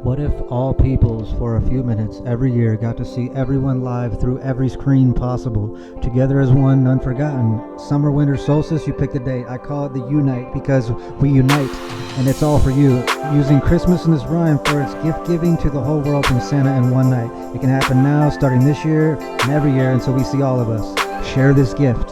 What if all peoples for a few minutes every year got to see everyone live through every screen possible, together as one, none forgotten? Summer, winter, solstice, you pick the date. I call it the Unite because we unite, and it's all for you. Using Christmas in this rhyme for its gift giving to the whole world from Santa in one night. It can happen now, starting this year, and every year until we see all of us. Share this gift.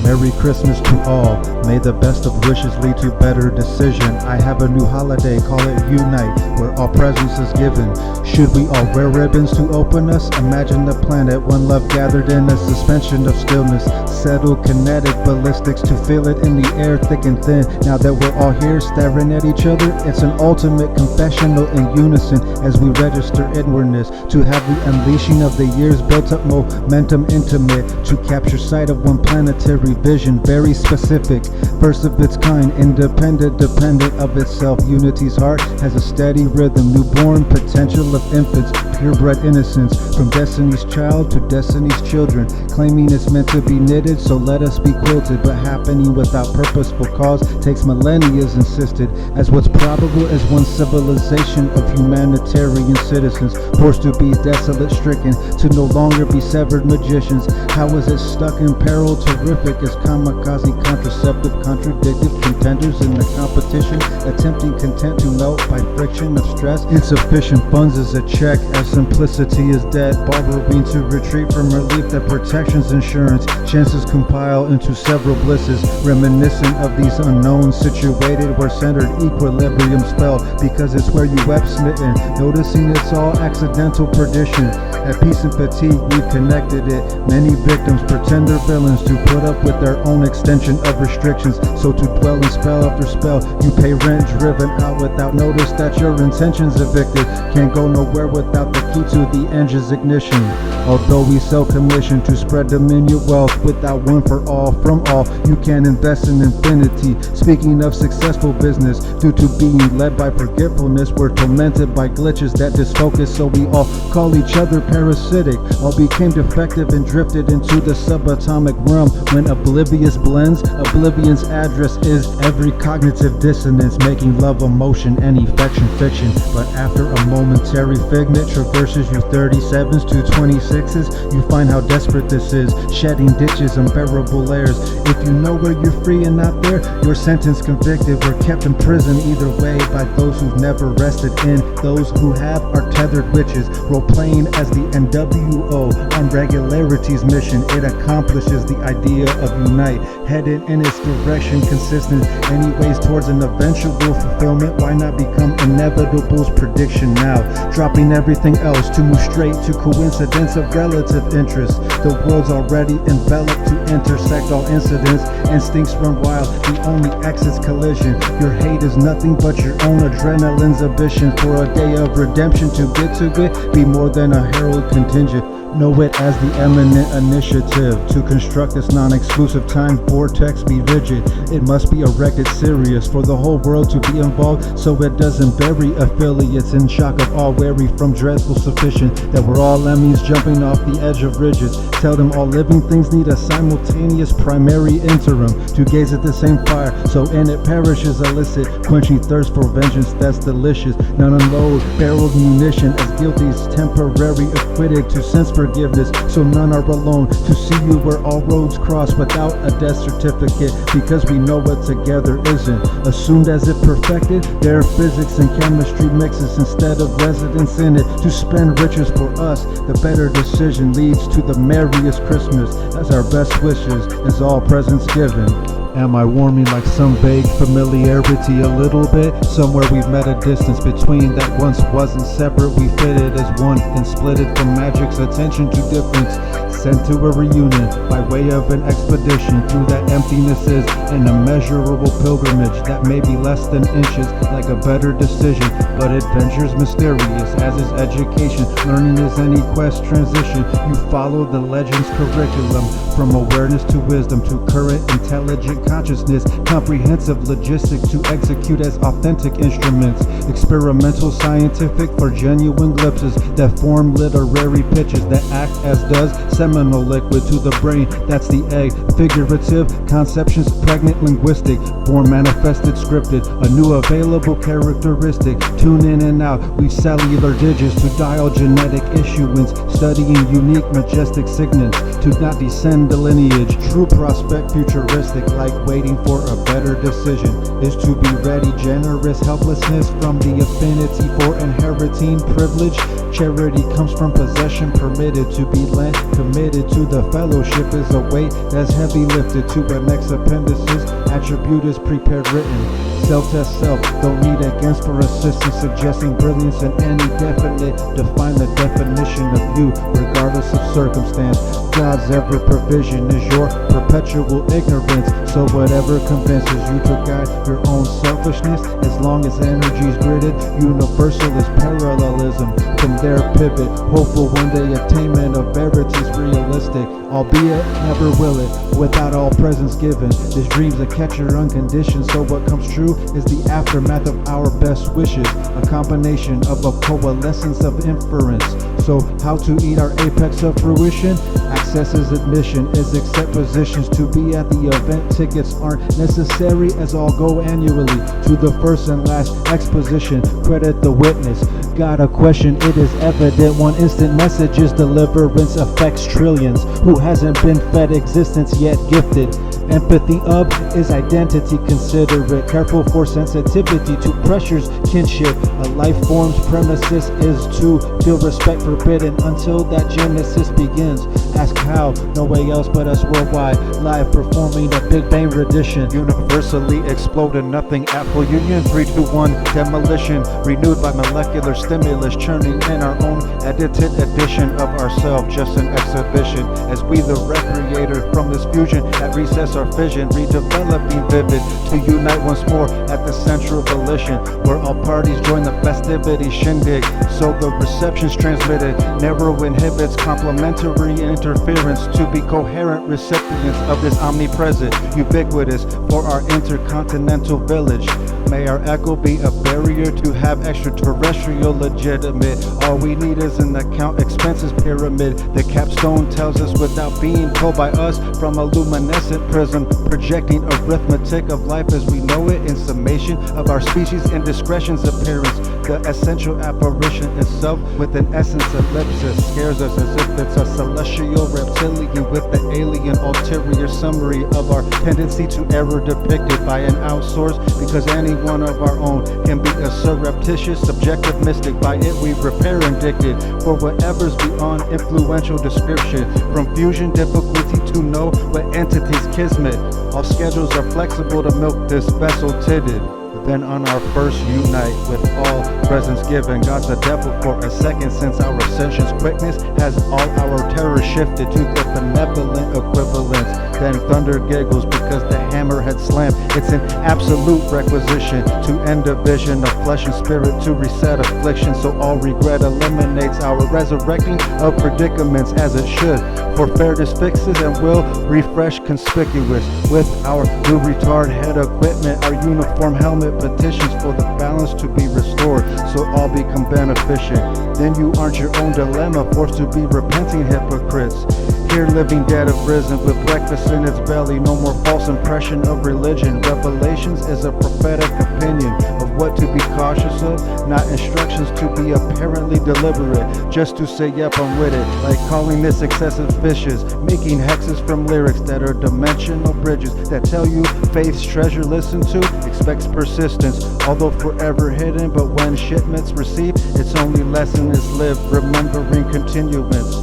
Merry Christmas to all. May the best of wishes lead to better decision. I have a new holiday, call it Unite, where all presents is given. Should we all wear ribbons to open us? Imagine the planet, one love gathered in a suspension of stillness. Settle kinetic ballistics to feel it in the air, thick and thin. Now that we're all here staring at each other, it's an ultimate confessional in unison as we register inwardness to have the unleashing of the years built up momentum intimate to capture sight of one planetary vision, very specific, first of its kind, independent, dependent of itself. Unity's heart has a steady rhythm, newborn potential of infants, purebred innocence, from destiny's child to destiny's children, claiming it's meant to be knitted, so let us be quilted, but happening without purposeful cause takes millennia insisted, as what's probable as one civilization of humanitarian citizens, forced to be desolate stricken, to no longer be severed magicians. How is it stuck in peril terrific as kamikaze contraceptive contradictive contenders in the competition, attempting content to melt by friction of stress? Insufficient funds is a check as simplicity is dead, borrowing to retreat from relief that protection's insurance. Chances compile into several blisses, reminiscent of these unknowns, situated where centered equilibrium's fell, because it's where you wept smitten, noticing it's all accidental perdition. At peace and fatigue we've connected it, many victims pretend they're villains to put up with their own extension of restrictions, so to dwell in spell after spell you pay rent, driven out without notice that your intentions evicted. Can't go nowhere without the key to the engine's ignition. Although we sell commission to spread dominion wealth without one for all, from all you can invest in infinity. Speaking of successful business, due to being led by forgetfulness, we're tormented by glitches that disfocus, so we all call each other parasitic. All became defective and drifted into the subatomic realm. When oblivious blends, oblivion's address is every cognitive dissonance, making love emotion and affection fiction. But after a momentary figment traverses you 37s to 26s, you find how desperate this is, shedding ditches, unbearable layers. If you know where you're free and not there, your sentence convicted. We're kept in prison either way by those who've never rested in. Those who have are tethered witches, role-playing as the NWO on regularity's mission. It accomplishes the idea of unite, headed in its direction consistent, anyways towards an eventual fulfillment. Why not become inevitable's prediction now, dropping everything else to move straight to coincidence of relative interest? The world's already enveloped to intersect all incidents, instincts run wild, the only exit's collision. Your hate is nothing but your own adrenaline's ambition for a day of redemption. To get to it, be more than a herald contingent. Know it as the eminent initiative to construct this non-exclusive time vortex be rigid. It must be erected serious for the whole world to be involved, so it doesn't bury affiliates in shock of all, wary from dreadful sufficient that we're all lemmings jumping off the edge of ridges. Tell them all living things need a simultaneous primary interim to gaze at the same fire, so in it perishes illicit, quenching thirst for vengeance that's delicious. None unload barreled munition as guilty's temporary acquitted to sense forgiveness, so none are alone to see you where all roads cross without a death certificate, because we know what together isn't assumed as if perfected. There are physics and chemistry mixes instead of residence in it to spend riches for us. The better decision leads to the merriest Christmas, as our best wishes is all presents given. Am I warming like some vague familiarity a little bit? Somewhere we've met a distance between that once wasn't separate. We fitted as one and split it from magic's attention to difference. Sent to a reunion by way of an expedition through that emptiness is an immeasurable pilgrimage that may be less than inches, like a better decision, but adventure's mysterious as is education. Learning is any quest transition. You follow the legend's curriculum from awareness to wisdom to current intelligent consciousness, comprehensive logistics to execute as authentic instruments. Experimental scientific for genuine glimpses that form literary pitches that act as does seminal liquid to the brain. That's the egg. Figurative conceptions, pregnant linguistic, born manifested scripted, a new available characteristic. Tune in and out, we cellular digits to dial genetic issuance, studying unique majestic signets to not descend the lineage. True prospect futuristic, like waiting for a better decision, is to be ready. Generous helplessness from the affinity for inheriting privilege. Charity comes from possession, permitted to be lent, committed to the fellowship is a weight that's heavy lifted to an next appendices. Attribute is prepared written. Self-test self, don't need against for assistance, suggesting brilliance in any definite. Define the definition of you, regardless of circumstance. God's every provision is your perpetual ignorance. So whatever convinces you to guide your own selfishness, as long as energy's gridded, universal is parallelism. From there pivot, hopeful one day attainment of verity's realistic, albeit never will it, without all presents given. This dream's a catcher unconditioned, so what comes true is the aftermath of our best wishes, a combination of a coalescence of inference. So how to eat our apex of fruition? Access is admission, is accept positions to be at the event. Tickets aren't necessary as all go annually to the first and last exposition. Credit the witness. Got a question, it is evident. One instant message's deliverance affects trillions. Who hasn't been fed existence yet gifted? Empathy of is identity considerate, careful for sensitivity to pressures, kinship. A life form's premises is to feel respect forbidden until that genesis begins. Ask how, no way else but us worldwide, live performing a Big Bang rendition. Universally exploding, nothing at full union. 3, 2, 1, demolition, renewed by molecular stimulus, churning in our own edited edition of ourselves, just an exhibition. As we the recreator from this fusion at recess our vision, redeveloping vivid to unite once more at the central volition, where all parties join the festivity shindig. So the reception's transmitted, narrow inhibits complementary interference to be coherent recipients of this omnipresent, ubiquitous for our intercontinental village. May our echo be a barrier to have extraterrestrial legitimate. All we need is an account expenses pyramid. The capstone tells us without being told by us from a luminescent prism, projecting arithmetic of life as we know it in summation of our species indiscretion's appearance. The essential apparition itself with an essence ellipsis scares us as if it's a celestial reptilian with the alien ulterior summary of our tendency to error depicted by an outsource, because any one of our own can be a surreptitious subjective mystic. By it we repair indicted for whatever's beyond influential description, from fusion difficulty to know what entity's kismet. All schedules are flexible to milk this vessel titted. Then on our first unite with all presents given, God's the devil for a second, since our ascension's quickness has all our terror shifted to the benevolent equivalence. Then thunder giggles because the hammer had slammed. It's an absolute requisition to end a vision of flesh and spirit, to reset affliction, so all regret eliminates our resurrecting of predicaments as it should. For fairness fixes and will refresh conspicuous with our new retard head equipment. Our uniform helmet petitions for the balance to be restored, so all become beneficent. Then you aren't your own dilemma, forced to be repenting hypocrites. Here living dead have risen with breakfast in its belly. No more false impression of religion. Revelations is a prophetic opinion of what to be cautious of, not instructions to be apparently deliberate, just to say yep, I'm with it. Like calling this excessive fishes, making hexes from lyrics that are dimensional bridges that tell you faith's treasure listen to expects persistence, although forever hidden. But when shipments received, its only lesson is lived, remembering continuance.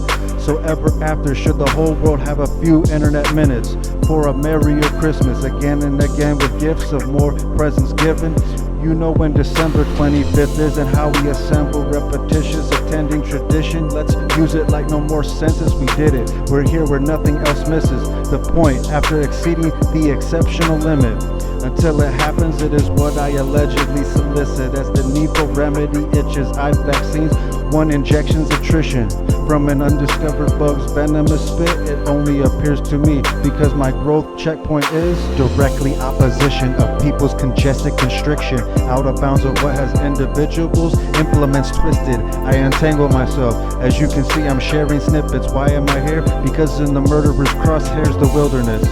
So ever after should the whole world have a few internet minutes for a merrier Christmas, again and again with gifts of more presents given. You know when December 25th is and how we assemble repetitious attending tradition. Let's use it like no more census, we did it. We're here where nothing else misses the point after exceeding the exceptional limit. Until it happens, it is what I allegedly solicit as the needful remedy itches. I've vaccines, one injection's attrition from an undiscovered bug's venomous spit. It only appears to me because my growth checkpoint is directly opposition of people's congested constriction. out of bounds of what has individuals, implements twisted. I entangle myself. As you can see, I'm sharing snippets. Why am I here? Because in the murderer's crosshairs, the wilderness.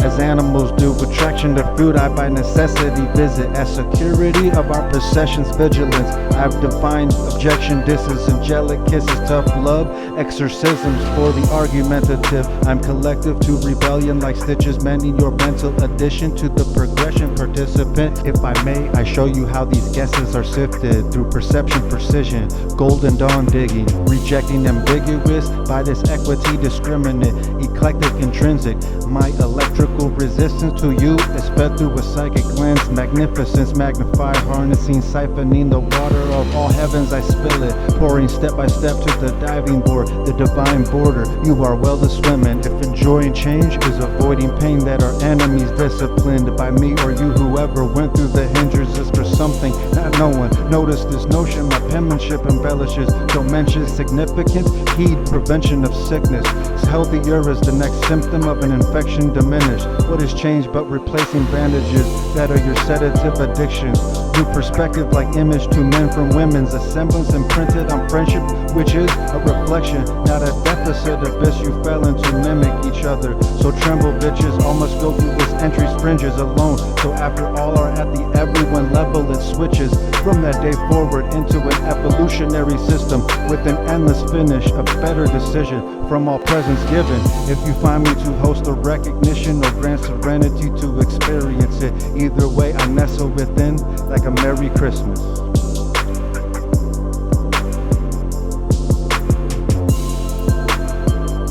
As animals do, attraction to food I by necessity visit. As security of our possessions, vigilance I've defined objection, disses, angelic kisses, tough love, exorcisms for the argumentative. I'm collective to rebellion like stitches, mending your mental addition to the progression participant. If I may, I show you how these guesses are sifted through perception, precision, golden dawn digging, rejecting ambiguous by this equity discriminate, eclectic, intrinsic. My electrical resistance to you is fed through a psychic lens, magnificence magnified, harnessing, siphoning the water of all heavens. I spill it, pouring step by step to the diving board, the divine border. You are well to swim in. If enjoying change is avoiding pain that our enemies disciplined by me or you, whoever went through the hindrances for something not no one noticed this notion. My penmanship embellishes, don't mention significance, heed prevention of sickness. It's healthier as the next symptom of an infection diminished. What has changed but replacing bandages that are your sedative addictions? New perspective like image to men from women's, a semblance imprinted on friendship, which is a reflection, not a deficit abyss you fell into mimic each other. So tremble bitches, all must go through this entry fringes alone. So after all are at the everyone level, it switches from that day forward into an evolutionary system with an endless finish, a better decision from all presence given. If you find me to host a recognition or grant serenity to experience it, either way I nestle within like a Merry Christmas.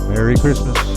Merry Christmas.